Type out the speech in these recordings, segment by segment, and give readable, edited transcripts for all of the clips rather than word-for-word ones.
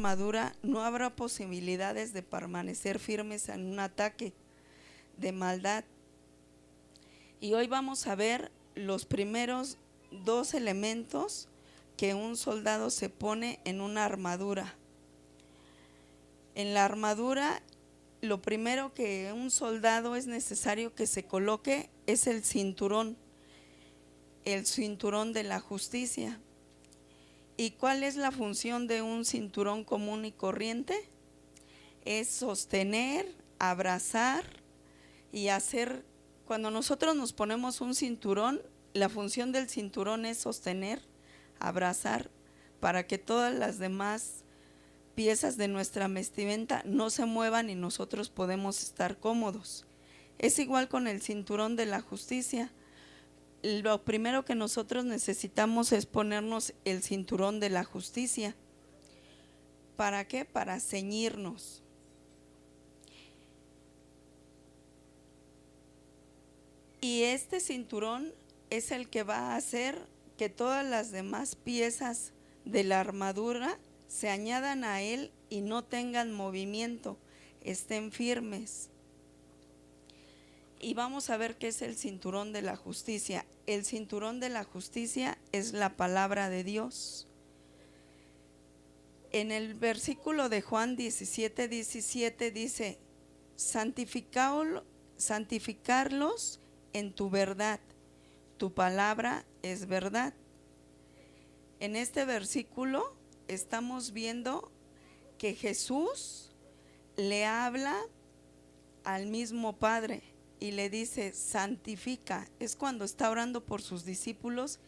armadura, no habrá posibilidades de permanecer firmes en un ataque de maldad. Y hoy vamos a ver los primeros dos elementos que un soldado se pone en una armadura. En la armadura, lo primero que un soldado es necesario que se coloque es el cinturón de la justicia. ¿Y cuál es la función de un cinturón común y corriente? Es sostener, abrazar y hacer. Cuando nosotros nos ponemos un cinturón, la función del cinturón es sostener, abrazar, para que todas las demás piezas de nuestra vestimenta no se muevan y nosotros podemos estar cómodos. Es igual con el cinturón de la justicia. Lo primero que nosotros necesitamos es ponernos el cinturón de la justicia. ¿Para qué? Para ceñirnos. Y este cinturón es el que va a hacer que todas las demás piezas de la armadura se añadan a él y no tengan movimiento, estén firmes. Y vamos a ver qué es el cinturón de la justicia. El cinturón de la justicia es la palabra de Dios. En el versículo de Juan 17:17 dice: santificarlos en tu verdad, tu palabra es verdad. En este versículo estamos viendo que Jesús le habla al mismo Padre y le dice: santifica. Es cuando está orando por sus discípulos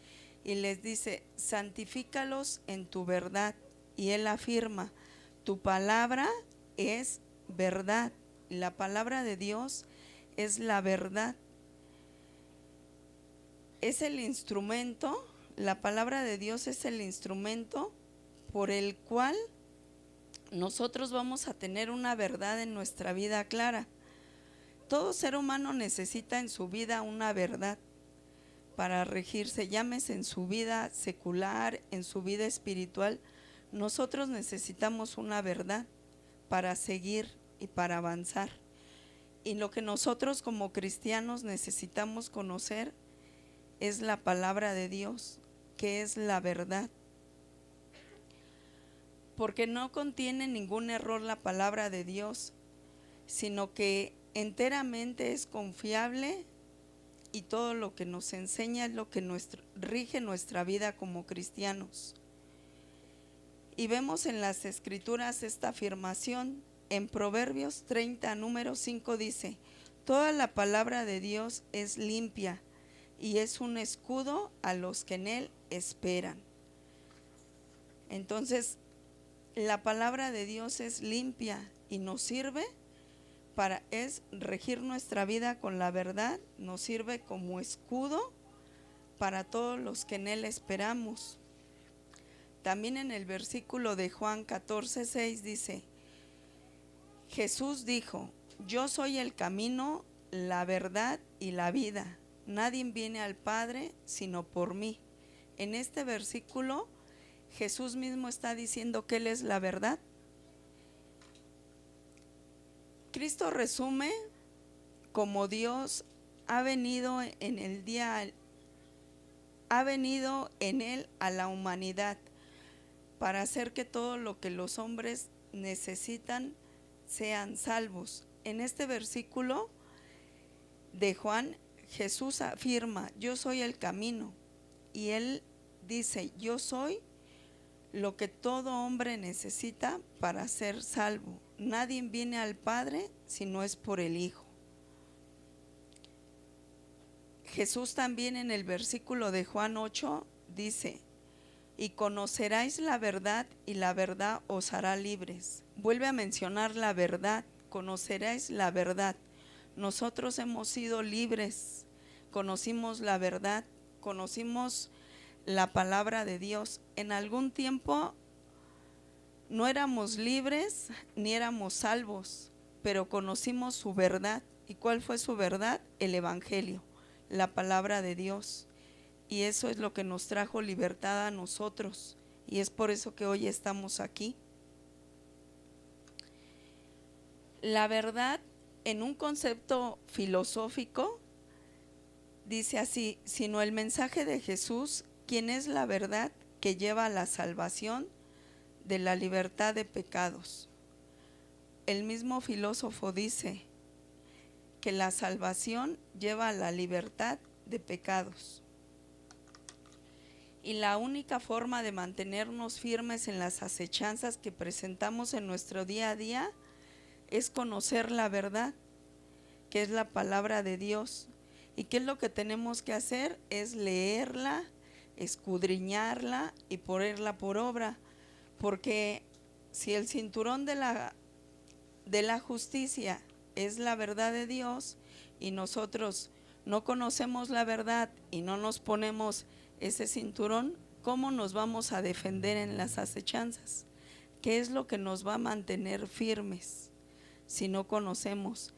y les dice: santifícalos en tu verdad. Y él afirma: tu palabra es verdad. La palabra de Dios es la verdad. Es el instrumento, la palabra de Dios es el instrumento por el cual nosotros vamos a tener una verdad en nuestra vida clara. Todo ser humano necesita en su vida una verdad para regirse, llámese en su vida secular, en su vida espiritual. Nosotros necesitamos una verdad para seguir y para avanzar. Y lo que nosotros como cristianos necesitamos conocer es la palabra de Dios, que es la verdad. Porque no contiene ningún error la palabra de Dios, sino que enteramente es confiable, y todo lo que nos enseña es lo que rige nuestra vida como cristianos. Y vemos en las escrituras esta afirmación. En Proverbios 30, número 5 dice: toda la palabra de Dios es limpia y es un escudo a los que en él esperan. Entonces, la palabra de Dios es limpia y nos sirve es regir nuestra vida con la verdad, nos sirve como escudo para todos los que en él esperamos. También en el versículo de Juan 14:6 dice: Jesús dijo: yo soy el camino, la verdad y la vida. Nadie viene al Padre sino por mí. En este versículo Jesús mismo está diciendo que Él es la verdad. Cristo resume como Dios ha venido en Él a la humanidad para hacer que todo lo que los hombres necesitan sean salvos. En este versículo de Juan, Jesús afirma: yo soy el camino, y Él dice: yo soy lo que todo hombre necesita para ser salvo. Nadie viene al Padre si no es por el Hijo. Jesús también en el versículo de Juan 8 dice: y conoceráis la verdad y la verdad os hará libres. Vuelve a mencionar la verdad, conoceráis la verdad. Nosotros hemos sido libres, conocimos la verdad, conocimos la palabra de Dios. En algún tiempo no éramos libres ni éramos salvos, pero conocimos su verdad. ¿Y cuál fue su verdad? El Evangelio, la palabra de Dios. Y eso es lo que nos trajo libertad a nosotros, y es por eso que hoy estamos aquí. La verdad, en un concepto filosófico, dice así: sino el mensaje de Jesús, quien es la verdad que lleva a la salvación de la libertad de pecados. El mismo filósofo dice que la salvación lleva a la libertad de pecados. Y la única forma de mantenernos firmes en las acechanzas que presentamos en nuestro día a día es conocer la verdad, que es la palabra de Dios. ¿Y qué es lo que tenemos que hacer? Es leerla, escudriñarla y ponerla por obra. Porque si el cinturón de la justicia es la verdad de Dios y nosotros no conocemos la verdad y no nos ponemos ese cinturón, ¿cómo nos vamos a defender en las acechanzas? ¿Qué es lo que nos va a mantener firmes si no conocemos?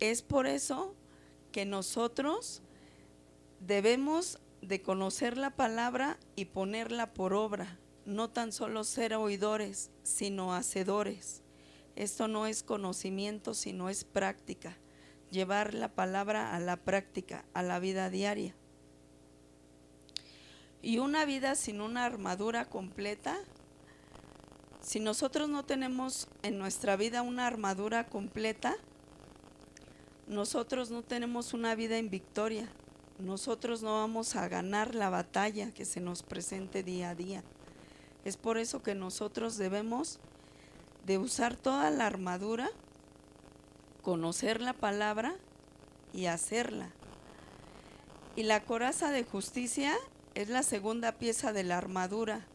Es por eso que nosotros debemos de conocer la palabra y ponerla por obra, no tan solo ser oidores, sino hacedores. Esto no es conocimiento, sino es práctica, llevar la palabra a la práctica, a la vida diaria. Y una vida sin una armadura completa, si nosotros no tenemos en nuestra vida una armadura completa, nosotros no tenemos una vida en victoria. Nosotros no vamos a ganar la batalla que se nos presente día a día. Es por eso que nosotros debemos de usar toda la armadura, conocer la palabra y hacerla. Y la coraza de justicia es la segunda pieza de la armadura.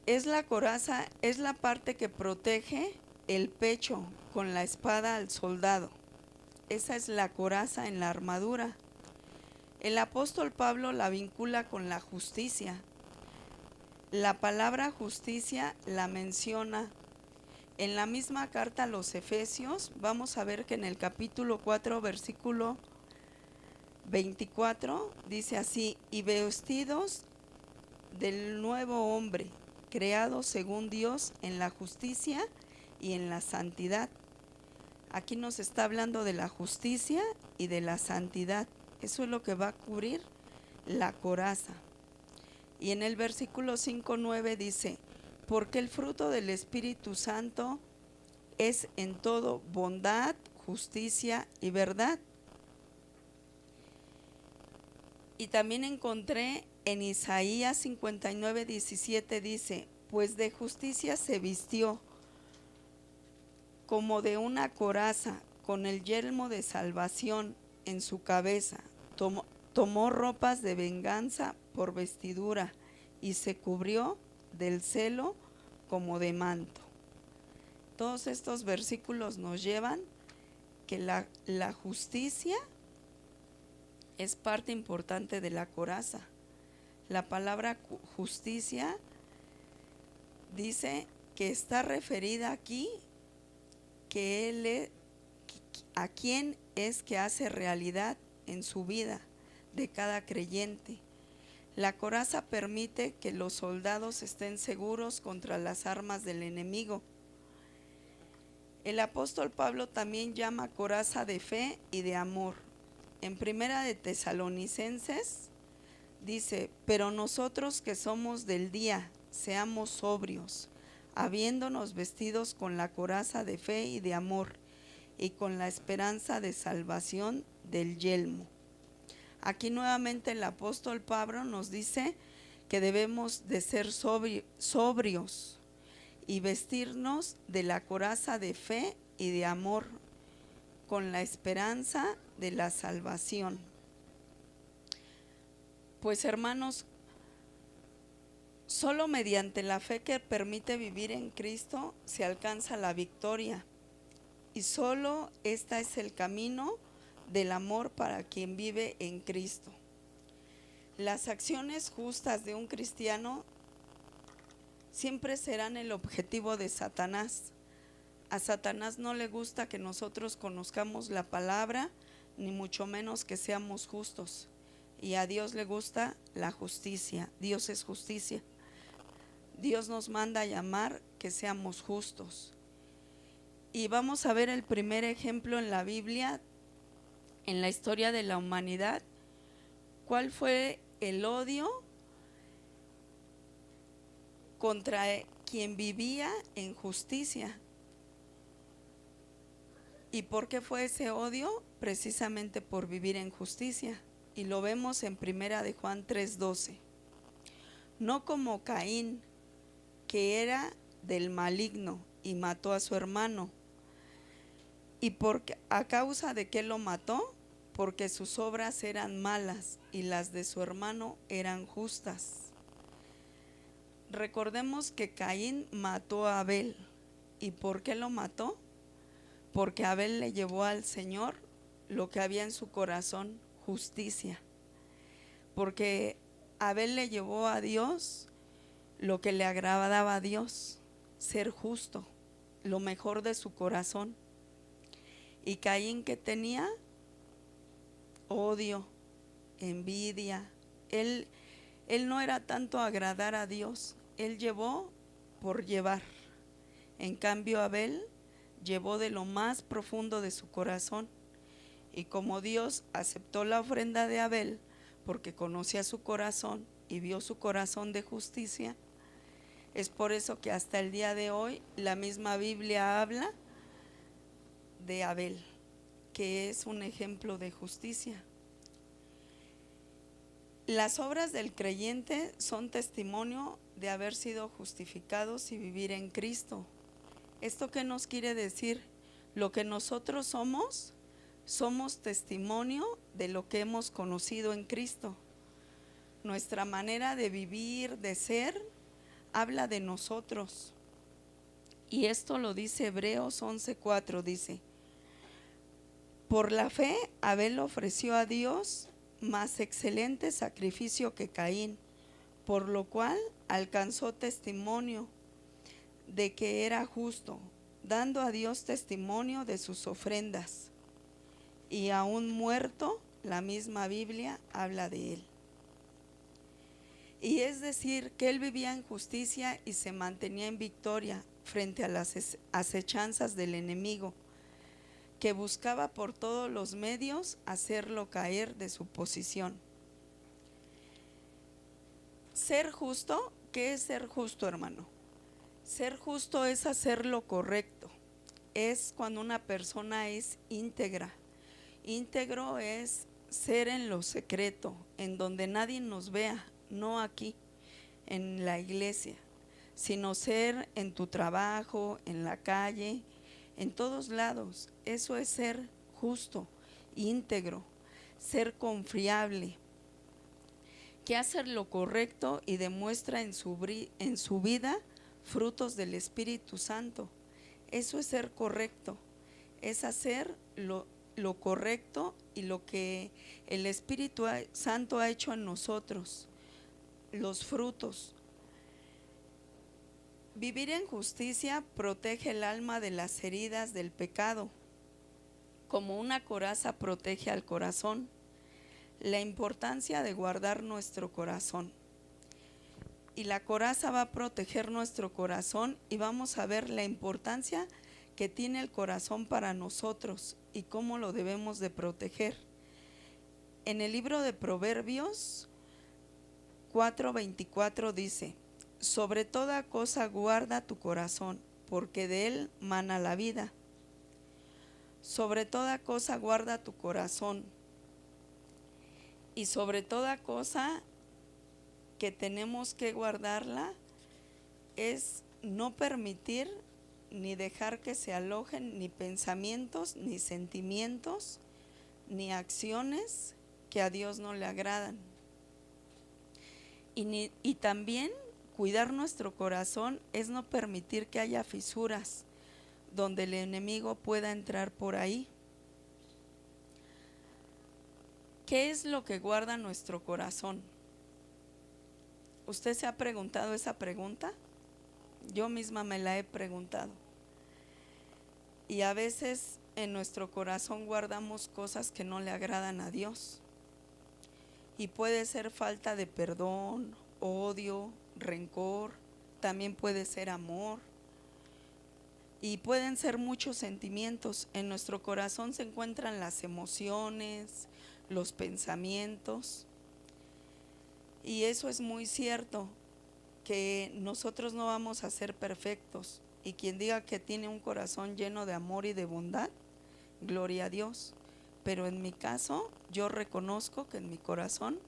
Es la coraza, es la parte que protege el pecho con la espada al soldado. Esa es la coraza en la armadura. El apóstol Pablo la vincula con la justicia. La palabra justicia la menciona en la misma carta a los Efesios. Vamos a ver que en el capítulo 4, versículo 24, dice así: y vestidos del nuevo hombre, creado según Dios en la justicia y en la santidad. Aquí nos está hablando de la justicia y de la santidad. Eso es lo que va a cubrir la coraza. Y en el versículo 5:9 dice: porque el fruto del Espíritu Santo es en todo bondad, justicia y verdad. Y también encontré en Isaías 59:17, dice: pues de justicia se vistió como de una coraza, con el yelmo de salvación en su cabeza. Tomó ropas de venganza por vestidura y se cubrió del celo como de manto. Todos estos versículos nos llevan que la justicia es parte importante de la coraza. La palabra justicia dice que está referida aquí que a quién es que hace realidad en su vida de cada creyente. La coraza permite que los soldados estén seguros contra las armas del enemigo. El apóstol Pablo también llama coraza de fe y de amor. En Primera de Tesalonicenses dice: pero nosotros que somos del día, seamos sobrios, habiéndonos vestidos con la coraza de fe y de amor, y con la esperanza de salvación del yelmo. Aquí nuevamente el apóstol Pablo nos dice que debemos de ser sobrios y vestirnos de la coraza de fe y de amor, con la esperanza de la salvación. Pues hermanos, solo mediante la fe que permite vivir en Cristo se alcanza la victoria, y solo este es el camino del amor para quien vive en Cristo. Las acciones justas de un cristiano siempre serán el objetivo de Satanás. A Satanás no le gusta que nosotros conozcamos la palabra, ni mucho menos que seamos justos. Y a Dios le gusta la justicia. Dios es justicia. Dios nos manda a llamar que seamos justos. Y vamos a ver el primer ejemplo en la Biblia, en la historia de la humanidad. ¿Cuál fue el odio contra quien vivía en justicia? ¿Y por qué fue ese odio? Precisamente por vivir en justicia. Y lo vemos en Primera de Juan 3:12. No como Caín, que era del maligno y mató a su hermano. ¿Y a causa de qué lo mató? Porque sus obras eran malas y las de su hermano eran justas. Recordemos que Caín mató a Abel. ¿Y por qué lo mató? Porque Abel le llevó al Señor lo que había en su corazón, justicia. Porque Abel le llevó a Dios lo que le agradaba a Dios, ser justo, lo mejor de su corazón. Y Caín, que tenía odio, envidia. Él no era tanto agradar a Dios, él llevó por llevar. En cambio Abel llevó de lo más profundo de su corazón. Y como Dios aceptó la ofrenda de Abel, porque conocía su corazón y vio su corazón de justicia, es por eso que hasta el día de hoy la misma Biblia habla de Abel, que es un ejemplo de justicia. Las obras del creyente son testimonio de haber sido justificados y vivir en Cristo. ¿Esto qué nos quiere decir? Lo que nosotros somos testimonio de lo que hemos conocido en Cristo. Nuestra manera de vivir, de ser, habla de nosotros. Y esto lo dice Hebreos 11:4, dice: por la fe Abel ofreció a Dios más excelente sacrificio que Caín, por lo cual alcanzó testimonio de que era justo, dando a Dios testimonio de sus ofrendas. Y aún muerto, la misma Biblia habla de él. Y es decir, que él vivía en justicia y se mantenía en victoria frente a las acechanzas del enemigo, que buscaba por todos los medios hacerlo caer de su posición. Ser justo, ¿qué es ser justo, hermano? Ser justo es hacer lo correcto, es cuando una persona es íntegra. Íntegro es ser en lo secreto, en donde nadie nos vea, no aquí en la iglesia, sino ser en tu trabajo, en la calle, en todos lados. Eso es ser justo, íntegro, ser confiable, que hace lo correcto y demuestra en su vida frutos del Espíritu Santo. Eso es ser correcto, es hacer lo correcto y lo que el Espíritu Santo ha hecho en nosotros, los frutos. Vivir en justicia protege el alma de las heridas del pecado, como una coraza protege al corazón. La importancia de guardar nuestro corazón. Y la coraza va a proteger nuestro corazón, y vamos a ver la importancia que tiene el corazón para nosotros y cómo lo debemos de proteger. En el libro de Proverbios 4:24 dice: sobre toda cosa guarda tu corazón, porque de él mana la vida. Sobre toda cosa guarda tu corazón. Y sobre toda cosa que tenemos que guardarla es no permitir ni dejar que se alojen ni pensamientos, ni sentimientos, ni acciones que a Dios no le agradan. Y también cuidar nuestro corazón es no permitir que haya fisuras donde el enemigo pueda entrar por ahí. ¿Qué es lo que guarda nuestro corazón? ¿Usted se ha preguntado esa pregunta? Yo misma me la he preguntado. Y a veces en nuestro corazón guardamos cosas que no le agradan a Dios. Y puede ser falta de perdón, odio, rencor, también puede ser amor. y pueden ser muchos sentimientos. En nuestro corazón se encuentran las emociones, los pensamientos, y eso es muy cierto, que nosotros no vamos a ser perfectos, y quien diga que tiene un corazón lleno de amor y de bondad, gloria a Dios. Pero en mi caso, yo reconozco que en mi corazón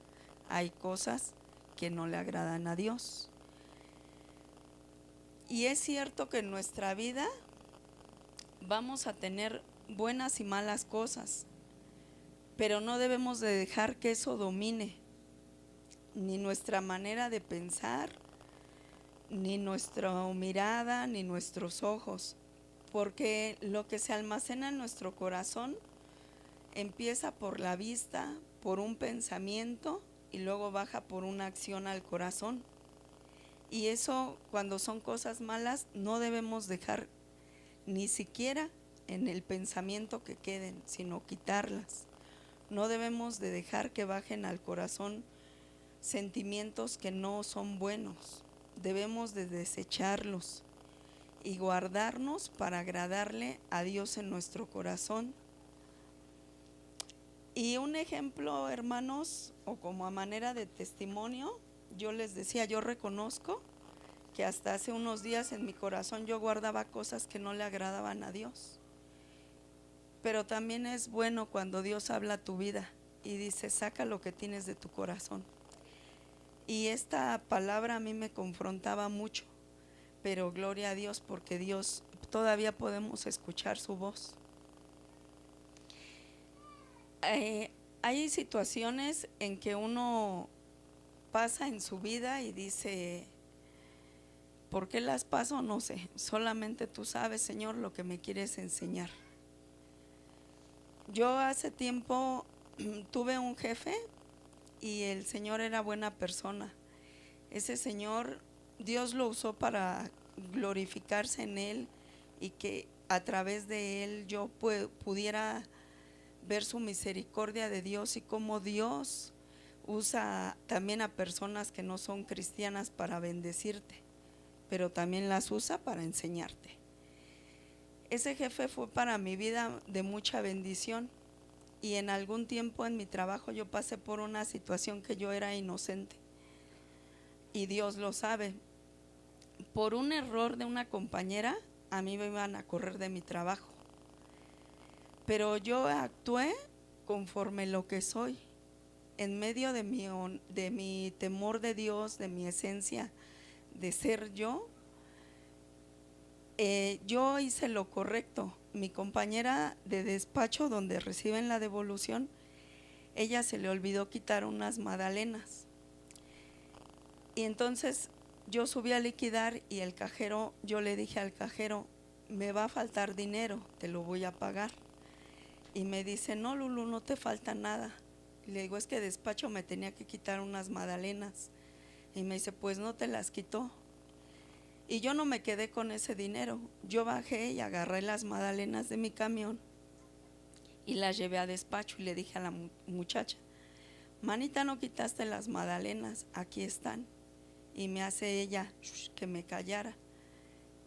hay cosas que no le agradan a Dios. Y es cierto que en nuestra vida vamos a tener buenas y malas cosas, pero no debemos de dejar que eso domine ni nuestra manera de pensar, ni nuestra mirada, ni nuestros ojos, porque lo que se almacena en nuestro corazón empieza por la vista, por un pensamiento, y luego baja por una acción al corazón. Y eso, cuando son cosas malas, no debemos dejar ni siquiera en el pensamiento que queden, sino quitarlas. No debemos de dejar que bajen al corazón sentimientos que no son buenos. Debemos de desecharlos y guardarnos para agradarle a Dios en nuestro corazón. Y un ejemplo, hermanos, o como a manera de testimonio, yo les decía, yo reconozco que hasta hace unos días en mi corazón yo guardaba cosas que no le agradaban a Dios. Pero también es bueno cuando Dios habla a tu vida y dice, saca lo que tienes de tu corazón. Y esta palabra a mí me confrontaba mucho, pero gloria a Dios, porque Dios, todavía podemos escuchar su voz. Hay situaciones en que uno pasa en su vida y dice, ¿por qué las paso? No sé, solamente tú sabes, Señor, lo que me quieres enseñar. Yo hace tiempo tuve un jefe y el Señor era buena persona. Ese Señor, Dios lo usó para glorificarse en él y que a través de él yo pudiera ver su misericordia de Dios y cómo Dios usa también a personas que no son cristianas para bendecirte, pero también las usa para enseñarte. Ese jefe fue para mi vida de mucha bendición, y en algún tiempo en mi trabajo yo pasé por una situación que yo era inocente, y Dios lo sabe. Por un error de una compañera, a mí me iban a correr de mi trabajo, pero yo actué conforme lo que soy, en medio de mi temor de Dios, de mi esencia de ser yo. Yo hice lo correcto. Mi compañera de despacho donde reciben la devolución, ella se le olvidó quitar unas magdalenas, y entonces yo subí a liquidar y el cajero, yo le dije al cajero, me va a faltar dinero, te lo voy a pagar. Y me dice, no, Lulu, no te falta nada. Y le digo, es que despacho me tenía que quitar unas magdalenas. Y me dice, pues no te las quitó. Y yo no me quedé con ese dinero. Yo bajé y agarré las magdalenas de mi camión y las llevé a despacho, y le dije a la muchacha, manita, no quitaste las magdalenas, aquí están. Y me hace ella que me callara,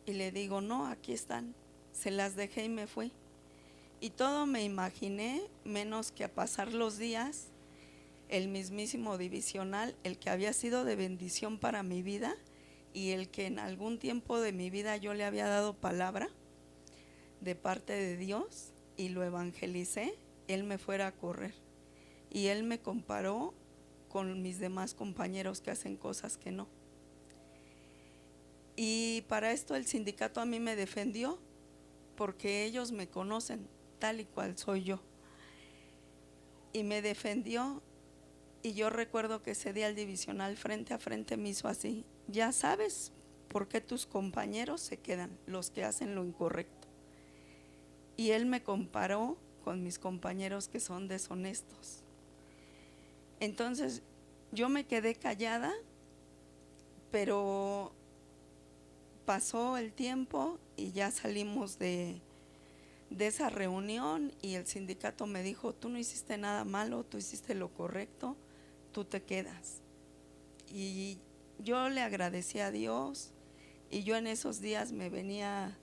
y le digo, no, aquí están. Se las dejé y me fui. Y todo me imaginé, menos que a pasar los días, el mismísimo divisional, el que había sido de bendición para mi vida y el que en algún tiempo de mi vida yo le había dado palabra de parte de Dios y lo evangelicé, él me fuera a correr. Y él me comparó con mis demás compañeros que hacen cosas que no. Y para esto el sindicato a mí me defendió, porque ellos me conocen tal y cual soy yo. Y me defendió, y yo recuerdo que ese día el divisional frente a frente me hizo así, ya sabes por qué tus compañeros se quedan, los que hacen lo incorrecto. Y él me comparó con mis compañeros que son deshonestos. Entonces yo me quedé callada, pero pasó el tiempo y ya salimos de esa reunión, y el sindicato me dijo, tú no hiciste nada malo, tú hiciste lo correcto, tú te quedas. Y yo le agradecí a Dios, y yo en esos días me venía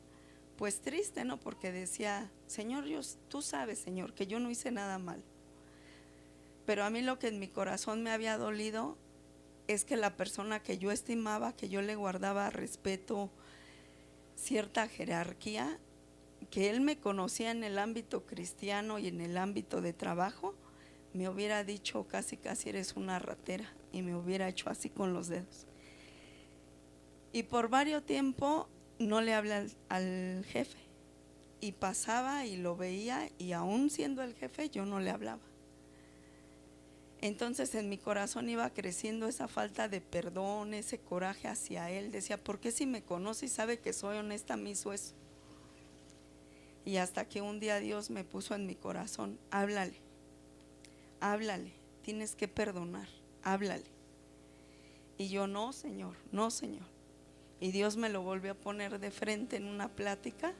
pues triste, ¿no? Porque decía, Señor, tú sabes, Señor, que yo no hice nada mal. Pero a mí lo que en mi corazón me había dolido es que la persona que yo estimaba, que yo le guardaba respeto, cierta jerarquía, que él me conocía en el ámbito cristiano y en el ámbito de trabajo, me hubiera dicho casi eres una ratera, y me hubiera hecho así con los dedos. Y por varios tiempo no le hablé al jefe, y pasaba y lo veía, y aún siendo el jefe yo no le hablaba. Entonces en mi corazón iba creciendo esa falta de perdón, ese coraje hacia él. Decía, ¿por qué si me conoce y sabe que soy honesta me hizo eso? Y hasta que un día Dios me puso en mi corazón, háblale, tienes que perdonar, háblale. Y yo, no, Señor. Y Dios me lo volvió a poner de frente en una plática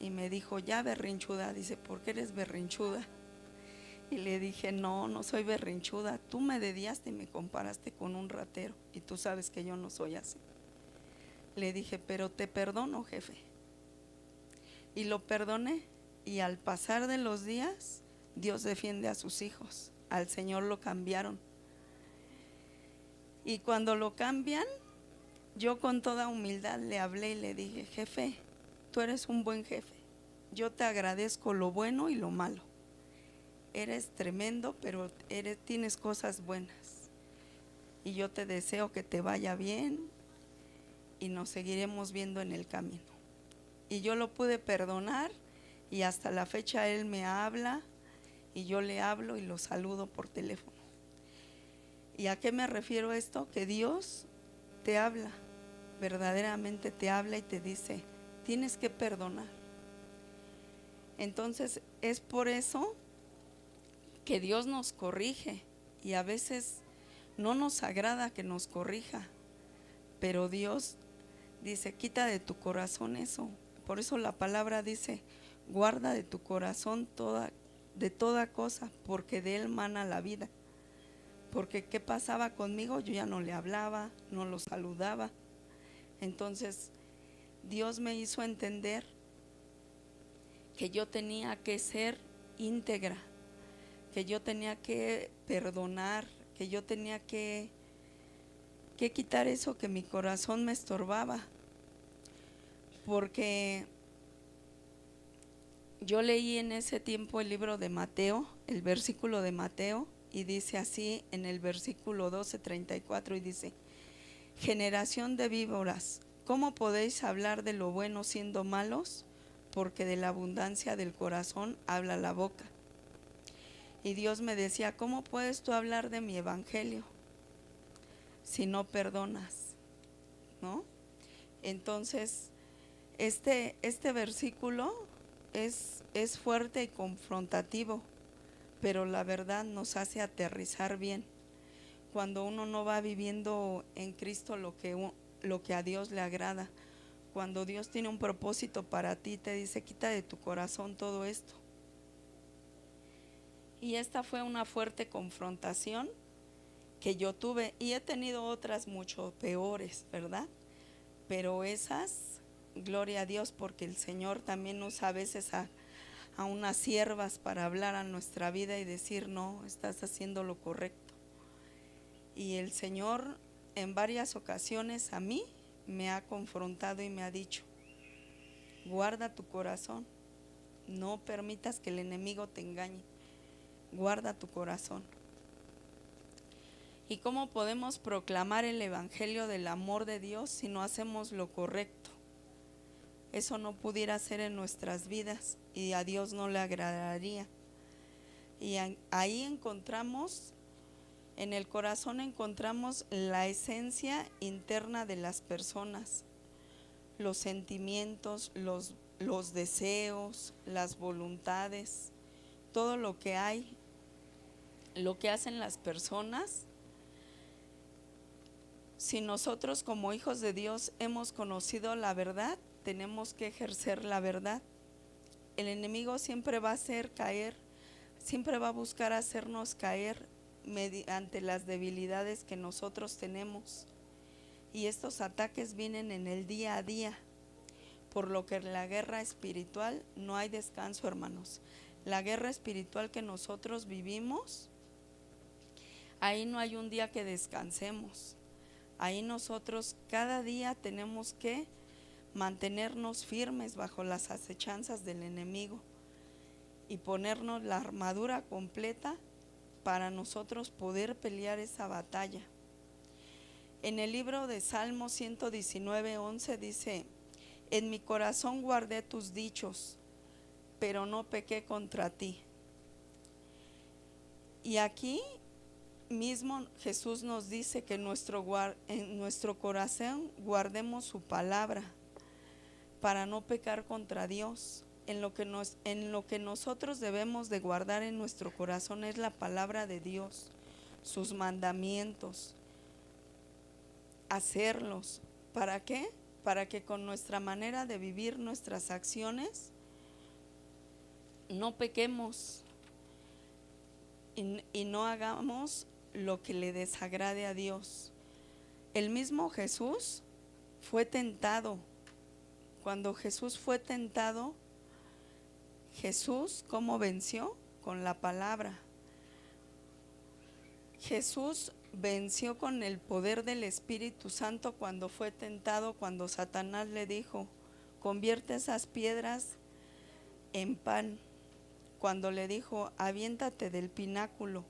y me dijo, ya berrinchuda. Dice, ¿por qué eres berrinchuda? Y le dije, no soy berrinchuda. Tú me dediaste y me comparaste con un ratero, y tú sabes que yo no soy así. Le dije, pero te perdono, jefe. Y lo perdoné, y al pasar de los días, Dios defiende a sus hijos. Al Señor lo cambiaron. Y cuando lo cambian, yo con toda humildad le hablé y le dije, jefe, tú eres un buen jefe. Yo te agradezco lo bueno y lo malo. Eres tremendo, pero tienes cosas buenas. Y yo te deseo que te vaya bien y nos seguiremos viendo en el camino. Y yo lo pude perdonar, y hasta la fecha él me habla y yo le hablo y lo saludo por teléfono. ¿Y a qué me refiero esto? Que Dios te habla, verdaderamente te habla y te dice, tienes que perdonar. Entonces es por eso que Dios nos corrige, y a veces no nos agrada que nos corrija, pero Dios dice, quita de tu corazón eso. Por eso la palabra dice, guarda de tu corazón de toda cosa, porque de él mana la vida. Porque ¿qué pasaba conmigo? Yo ya no le hablaba, no lo saludaba. Entonces Dios me hizo entender que yo tenía que ser íntegra, que yo tenía que perdonar, que yo tenía que quitar eso que mi corazón me estorbaba. Porque yo leí en ese tiempo el libro de Mateo, el versículo de Mateo, y dice así en el versículo 12:34, y dice, generación de víboras, ¿cómo podéis hablar de lo bueno siendo malos? Porque de la abundancia del corazón habla la boca. Y Dios me decía, ¿cómo puedes tú hablar de mi evangelio si no perdonas? ¿No? Entonces, este versículo es fuerte y confrontativo, pero la verdad nos hace aterrizar bien. Cuando uno no va viviendo en Cristo lo que a Dios le agrada, cuando Dios tiene un propósito para ti, te dice, quita de tu corazón todo esto. Y esta fue una fuerte confrontación que yo tuve, y he tenido otras mucho peores, ¿verdad? Pero esas, gloria a Dios, porque el Señor también usa a veces a unas siervas para hablar a nuestra vida y decir, no, estás haciendo lo correcto. Y el Señor en varias ocasiones a mí me ha confrontado y me ha dicho, guarda tu corazón, no permitas que el enemigo te engañe, guarda tu corazón. ¿Y cómo podemos proclamar el evangelio del amor de Dios si no hacemos lo correcto? Eso no pudiera ser en nuestras vidas, y a Dios no le agradaría. Y ahí encontramos, en el corazón encontramos la esencia interna de las personas, los sentimientos, los deseos, las voluntades, todo lo que hay, lo que hacen las personas. Si nosotros como hijos de Dios hemos conocido la verdad, tenemos que ejercer la verdad. El enemigo siempre va a hacer caer, siempre va a buscar hacernos caer mediante las debilidades que nosotros tenemos. Y estos ataques vienen en el día a día, por lo que en la guerra espiritual no hay descanso, hermanos. La guerra espiritual que nosotros vivimos, ahí no hay un día que descansemos. Ahí nosotros cada día tenemos que mantenernos firmes bajo las acechanzas del enemigo y ponernos la armadura completa para nosotros poder pelear esa batalla. En el libro de Salmo 119:11 dice: en mi corazón guardé tus dichos, pero no pequé contra ti. Y aquí mismo Jesús nos dice que en nuestro corazón guardemos su palabra para no pecar contra Dios. En lo que nosotros debemos de guardar en nuestro corazón es la palabra de Dios, sus mandamientos, hacerlos. ¿Para qué? Para que con nuestra manera de vivir nuestras acciones no pequemos y no hagamos lo que le desagrade a Dios. El mismo Jesús fue tentado. Cuando Jesús fue tentado, Jesús, ¿cómo venció? Con la palabra. Jesús venció con el poder del Espíritu Santo cuando fue tentado, cuando Satanás le dijo: convierte esas piedras en pan. Cuando le dijo: aviéntate del pináculo.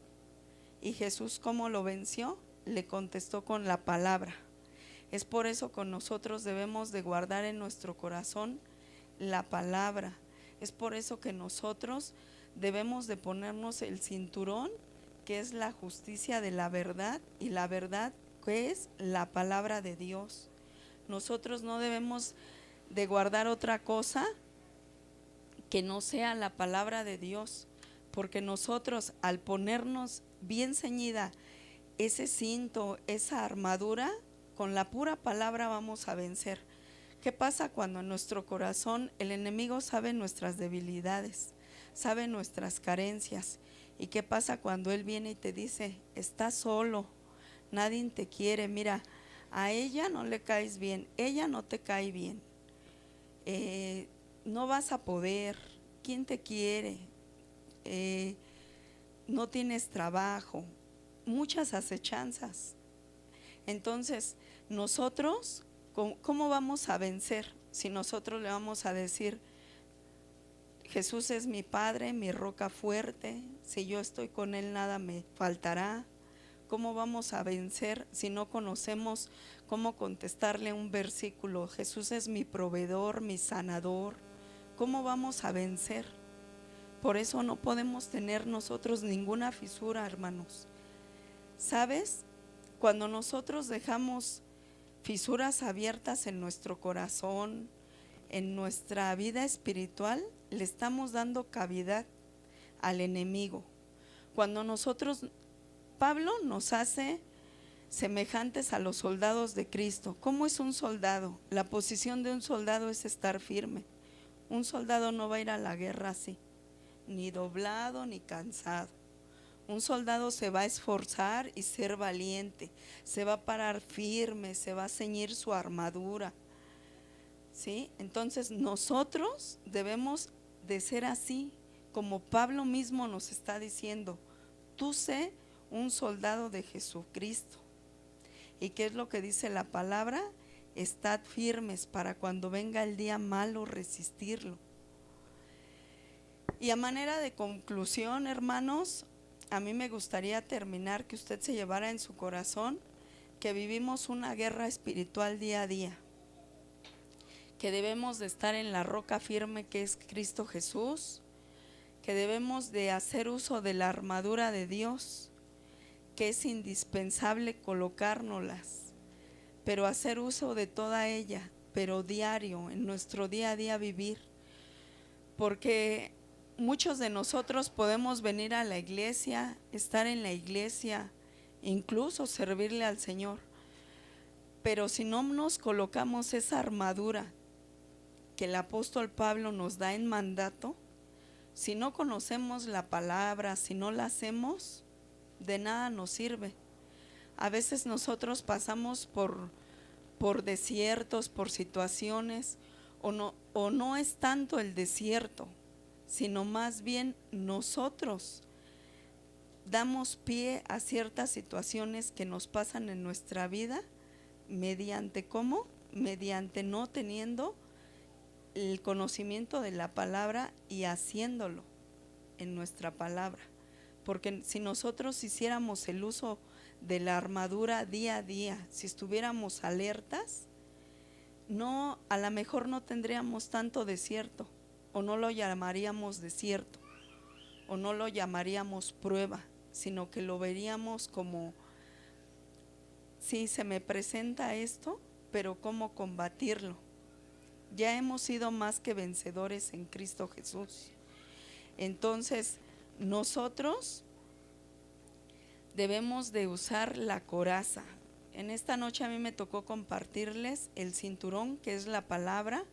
Y Jesús, ¿cómo lo venció? Le contestó con la palabra. Es por eso que nosotros debemos de guardar en nuestro corazón la palabra. Es por eso que nosotros debemos de ponernos el cinturón, que es la justicia de la verdad, y la verdad que es la palabra de Dios. Nosotros no debemos de guardar otra cosa que no sea la palabra de Dios, porque nosotros al ponernos bien ceñida ese cinto, esa armadura, con la pura palabra vamos a vencer. ¿Qué pasa cuando en nuestro corazón el enemigo sabe nuestras debilidades, sabe nuestras carencias? ¿Y qué pasa cuando él viene y te dice: estás solo, nadie te quiere, mira, a ella no le caes bien, ella no te cae bien, no vas a poder, ¿quién te quiere? No tienes trabajo, muchas acechanzas. Entonces, nosotros, ¿cómo vamos a vencer? Si nosotros le vamos a decir: Jesús es mi Padre, mi roca fuerte, si yo estoy con Él nada me faltará. ¿Cómo vamos a vencer si no conocemos cómo contestarle un versículo? Jesús es mi proveedor, mi sanador. ¿Cómo vamos a vencer? Por eso no podemos tener nosotros ninguna fisura, hermanos. ¿Sabes? Cuando nosotros dejamos fisuras abiertas en nuestro corazón, en nuestra vida espiritual, le estamos dando cavidad al enemigo. Cuando Pablo nos hace semejantes a los soldados de Cristo. ¿Cómo es un soldado? La posición de un soldado es estar firme. Un soldado no va a ir a la guerra así, ni doblado ni cansado. Un soldado se va a esforzar y ser valiente, se va a parar firme, se va a ceñir su armadura, ¿sí? Entonces nosotros debemos de ser así, como Pablo mismo nos está diciendo: tú sé un soldado de Jesucristo. ¿Y qué es lo que dice la palabra? Estad firmes para cuando venga el día malo resistirlo. Y a manera de conclusión, hermanos, a mí me gustaría terminar que usted se llevara en su corazón que vivimos una guerra espiritual día a día, que debemos de estar en la roca firme que es Cristo Jesús, que debemos de hacer uso de la armadura de Dios, que es indispensable colocárnoslas, pero hacer uso de toda ella, pero diario, en nuestro día a día vivir, porque muchos de nosotros podemos venir a la iglesia, estar en la iglesia, incluso servirle al Señor, pero si no nos colocamos esa armadura que el apóstol Pablo nos da en mandato, si no conocemos la palabra, si no la hacemos, de nada nos sirve. A veces nosotros pasamos por desiertos, por situaciones, o no es tanto el desierto, sino más bien nosotros damos pie a ciertas situaciones que nos pasan en nuestra vida mediante ¿cómo? Mediante no teniendo el conocimiento de la palabra y haciéndolo en nuestra palabra. Porque si nosotros hiciéramos el uso de la armadura día a día, si estuviéramos alertas, no, a lo mejor no tendríamos tanto desierto, o no lo llamaríamos desierto, o no lo llamaríamos prueba, sino que lo veríamos como, sí, se me presenta esto, pero cómo combatirlo. Ya hemos sido más que vencedores en Cristo Jesús. Entonces, nosotros debemos de usar la coraza. En esta noche a mí me tocó compartirles el cinturón, que es la palabra,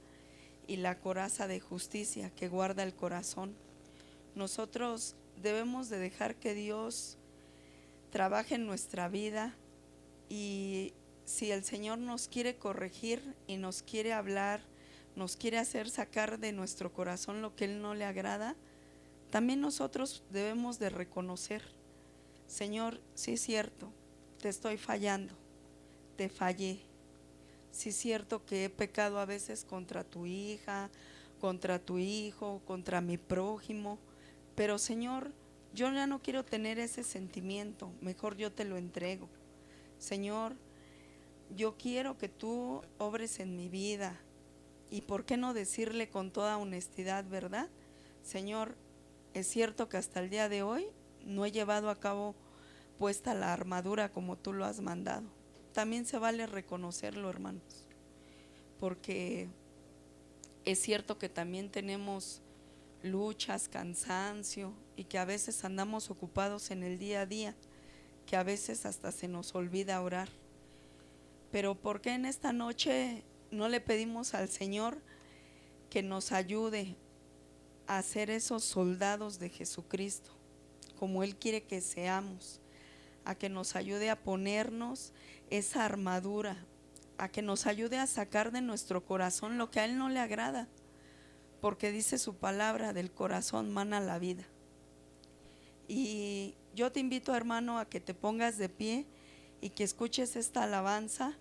y la coraza de justicia que guarda el corazón. Nosotros debemos de dejar que Dios trabaje en nuestra vida, y si el Señor nos quiere corregir y nos quiere hablar, nos quiere hacer sacar de nuestro corazón lo que Él no le agrada, también nosotros debemos de reconocer: Señor, sí es cierto, te estoy fallando, te fallé. Sí es cierto que he pecado a veces contra tu hija, contra tu hijo, contra mi prójimo, pero Señor, yo ya no quiero tener ese sentimiento, mejor yo te lo entrego. Señor, yo quiero que tú obres en mi vida. Y por qué no decirle con toda honestidad, ¿verdad? Señor, es cierto que hasta el día de hoy no he llevado a cabo puesta la armadura como tú lo has mandado. También se vale reconocerlo, hermanos, porque es cierto que también tenemos luchas, cansancio, y que a veces andamos ocupados en el día a día, que a veces hasta se nos olvida orar. Pero ¿por qué en esta noche no le pedimos al Señor que nos ayude a ser esos soldados de Jesucristo, como Él quiere que seamos? A que nos ayude a ponernos esa armadura, a que nos ayude a sacar de nuestro corazón lo que a Él no le agrada, porque dice su palabra: del corazón mana la vida. Y yo te invito, hermano, a que te pongas de pie y que escuches esta alabanza